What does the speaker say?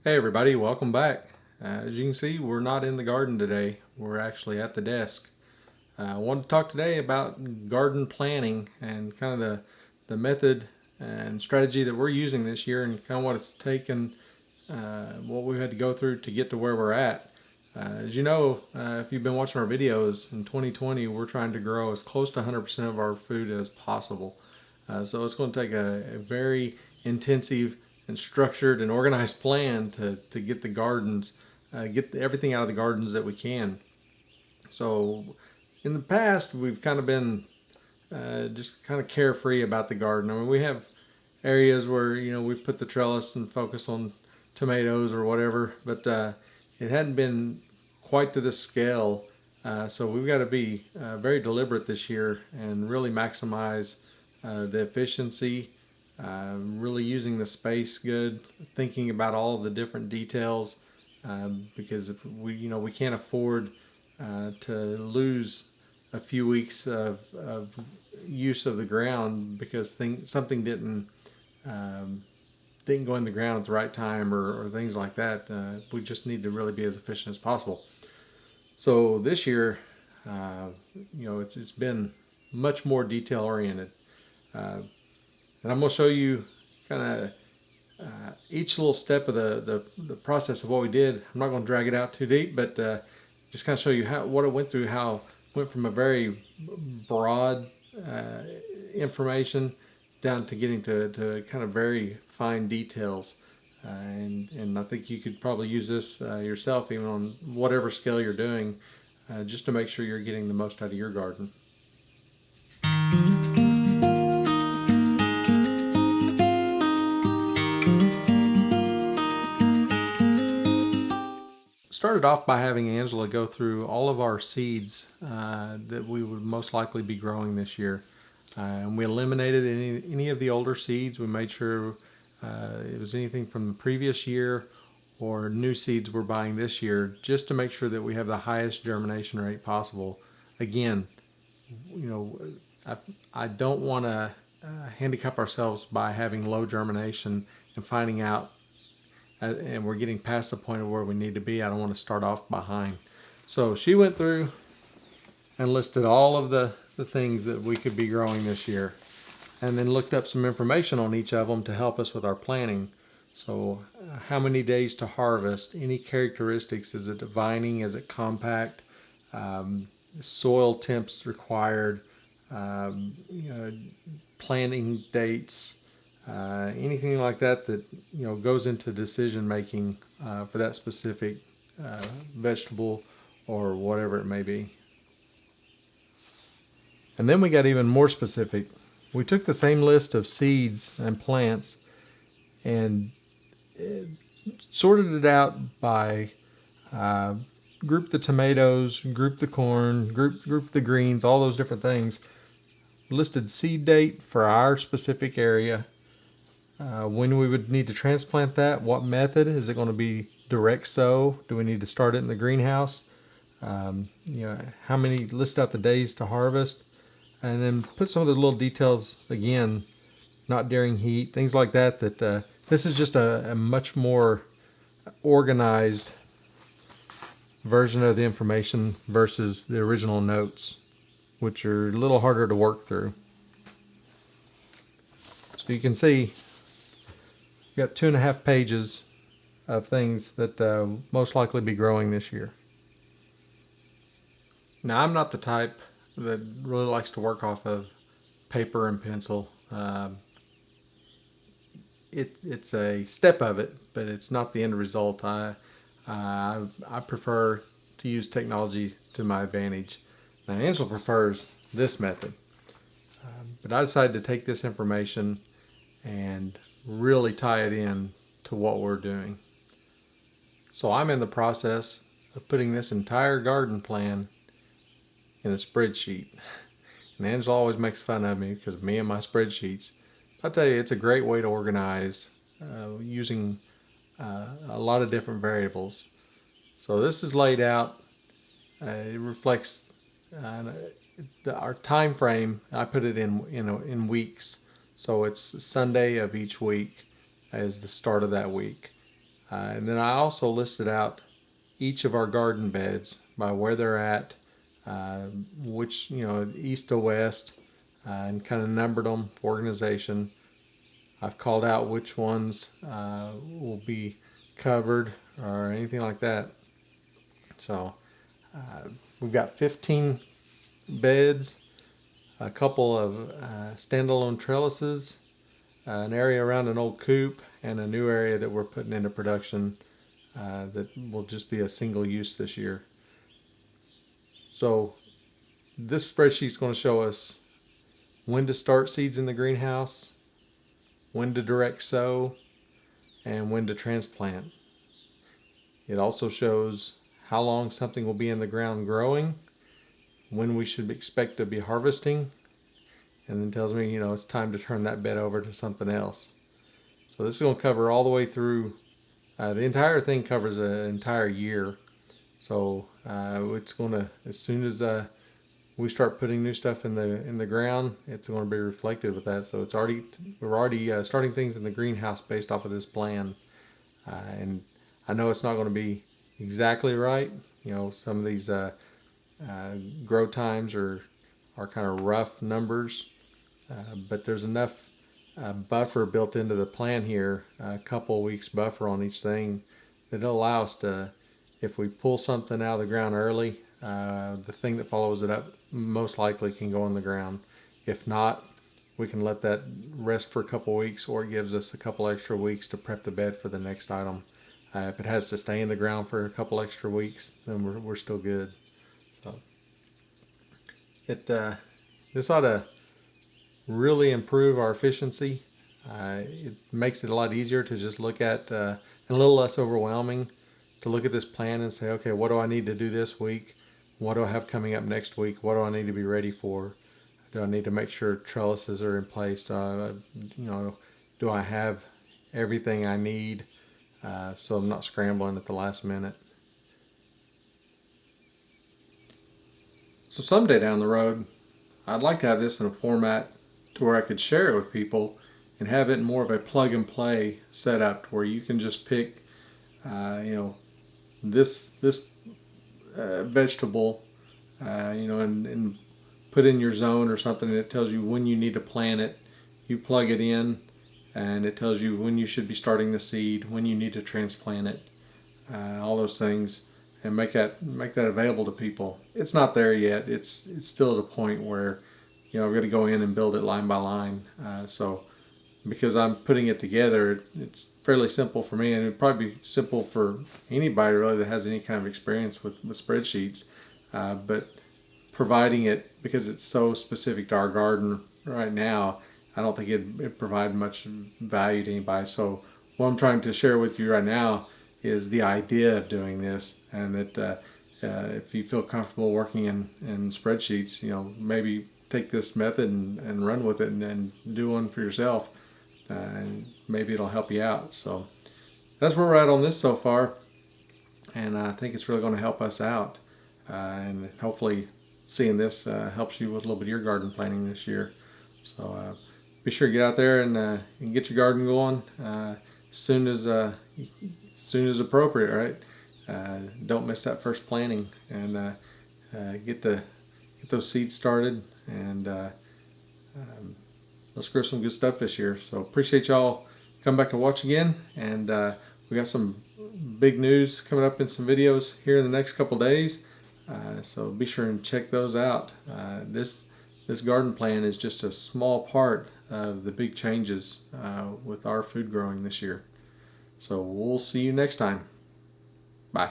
Hey everybody, welcome back. As you can see, we're not in the garden today. We're actually at the desk. I want to talk today about garden planning and kind of the method and strategy that we're using this year and kind of what it's taken, what we had to go through to get to where we're at. As you know, if you've been watching our videos, in 2020 we're trying to grow as close to 100% of our food as possible. So it's going to take a very intensive and structured and organized plan to get the gardens, get everything out of the gardens that we can. So in the past, we've kind of been just kind of carefree about the garden. I mean, we have areas where we put the trellis and focus on tomatoes or whatever, but it hadn't been quite to this scale. So we've got to be very deliberate this year and really maximize the efficiency, really using the space good, thinking about all of the different details, because if we can't afford to lose a few weeks of use of the ground because something didn't go in the ground at the right time or things like that. We just need to really be as efficient as possible. So this year, it's been much more detail oriented. And I'm going to show you kind of each little step of the process of what we did. I'm not going to drag it out too deep, but just kind of show you what it went through, how it went from a very broad information down to getting to kind of very fine details. And I think you could probably use this yourself, even on whatever scale you're doing, just to make sure you're getting the most out of your garden. Started off by having Angela go through all of our seeds that we would most likely be growing this year. And we eliminated any of the older seeds. We made sure it was anything from the previous year or new seeds we're buying this year, just to make sure that we have the highest germination rate possible. Again, I don't want to handicap ourselves by having low germination and finding out and we're getting past the point of where we need to be. I don't want to start off behind. So she went through and listed all of the things that we could be growing this year, and then looked up some information on each of them to help us with our planning. So how many days to harvest, any characteristics, is it vining, is it compact, soil temps required, planting dates, anything like that goes into decision making for that specific vegetable or whatever it may be. And then we got even more specific. We took the same list of seeds and plants and sorted it out by group the tomatoes, group the corn, group the greens, all those different things. Listed seed date for our specific area, when we would need to transplant that, what method, is it going to be direct sow, do we need to start it in the greenhouse, how many, list out the days to harvest, and then put some of the little details again, not during heat, things like that. This is just a much more organized version of the information versus the original notes, which are a little harder to work through. So you can see we got 2.5 pages of things that most likely be growing this year. Now, I'm not the type that really likes to work off of paper and pencil. It's a step of it, but it's not the end result. I prefer to use technology to my advantage. Now, Angela prefers this method, but I decided to take this information and really tie it in to what we're doing. So I'm in the process of putting this entire garden plan in a spreadsheet. And Angela always makes fun of me because of me and my spreadsheets. I'll tell you, it's a great way to organize using a lot of different variables. So this is laid out. It reflects our time frame. I put it in weeks. So it's Sunday of each week as the start of that week. And then I also listed out each of our garden beds by where they're at, which, east to west, and kind of numbered them for organization. I've called out which ones will be covered or anything like that. So we've got 15 beds, a couple of standalone trellises, an area around an old coop, and a new area that we're putting into production that will just be a single use this year. So this spreadsheet is going to show us when to start seeds in the greenhouse, when to direct sow, and when to transplant. It also shows how long something will be in the ground growing, when we should expect to be harvesting, and then tells me, it's time to turn that bed over to something else. So this is going to cover all the way through. The entire thing covers an entire year. So it's going to, as soon as we start putting new stuff in the ground, it's going to be reflective of that. So we're already starting things in the greenhouse based off of this plan. And I know it's not going to be exactly right. Some of these grow times are kind of rough numbers, but there's enough buffer built into the plan here, a couple weeks buffer on each thing, that it'll allow us to, if we pull something out of the ground early, the thing that follows it up most likely can go in the ground. If not, we can let that rest for a couple weeks, or it gives us a couple extra weeks to prep the bed for the next item. If it has to stay in the ground for a couple extra weeks, then we're still good. So this ought to really improve our efficiency. It makes it a lot easier to just look at, and a little less overwhelming to look at this plan and say, okay, what do I need to do this week? What do I have coming up next week? What do I need to be ready for? Do I need to make sure trellises are in place? Do I have everything I need so I'm not scrambling at the last minute? So someday down the road, I'd like to have this in a format to where I could share it with people and have it more of a plug and play setup where you can just pick, this vegetable, and put in your zone or something, and it tells you when you need to plant it. You plug it in, and it tells you when you should be starting the seed, when you need to transplant it, all those things, and make that available to people. It's not there yet. It's still at a point where we're going to go in and build it line by line. So because I'm putting it together, it's fairly simple for me, and it'd probably be simple for anybody really that has any kind of experience with spreadsheets. But providing it, because it's so specific to our garden right now, I don't think it'd provide much value to anybody. So what I'm trying to share with you right now is the idea of doing this, and that if you feel comfortable working in spreadsheets, maybe take this method and run with it, and do one for yourself, and maybe it'll help you out. So that's where we're at on this so far, and I think it's really going to help us out, and hopefully seeing this helps you with a little bit of your garden planning this year. So be sure to get out there and get your garden going as soon as appropriate, right? Don't miss that first planting, and get those seeds started, and let's grow some good stuff this year. So appreciate y'all coming back to watch again, and we got some big news coming up in some videos here in the next couple days. So be sure and check those out. This garden plan is just a small part of the big changes with our food growing this year. So we'll see you next time. Bye.